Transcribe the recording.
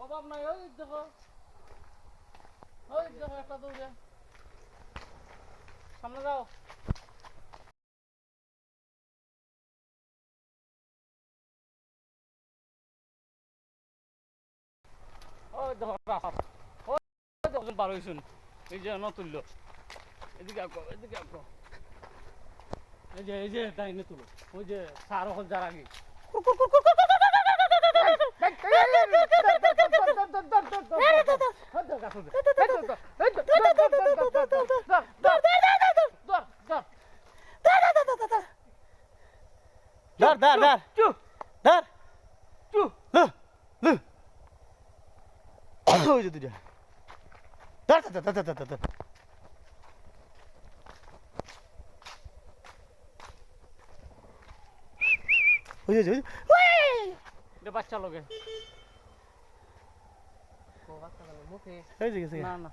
অভাব নাই। ওই দেখো একটা দৌড়ে সামনে যাও। ওই দেখো ওই দেখো পার হইছুন। এই যে নতুল্য এদিকে আঁকো এদিকে আঁকো। এই যে ডাইনে তুলো। ওই যে সার হল যার আগে ধর ধর ধর ধর ওই যে দুইটা ধর ধর ধর ধর ধর ধর ওই যে বাচ্চা লোকে এই যে গেছে না না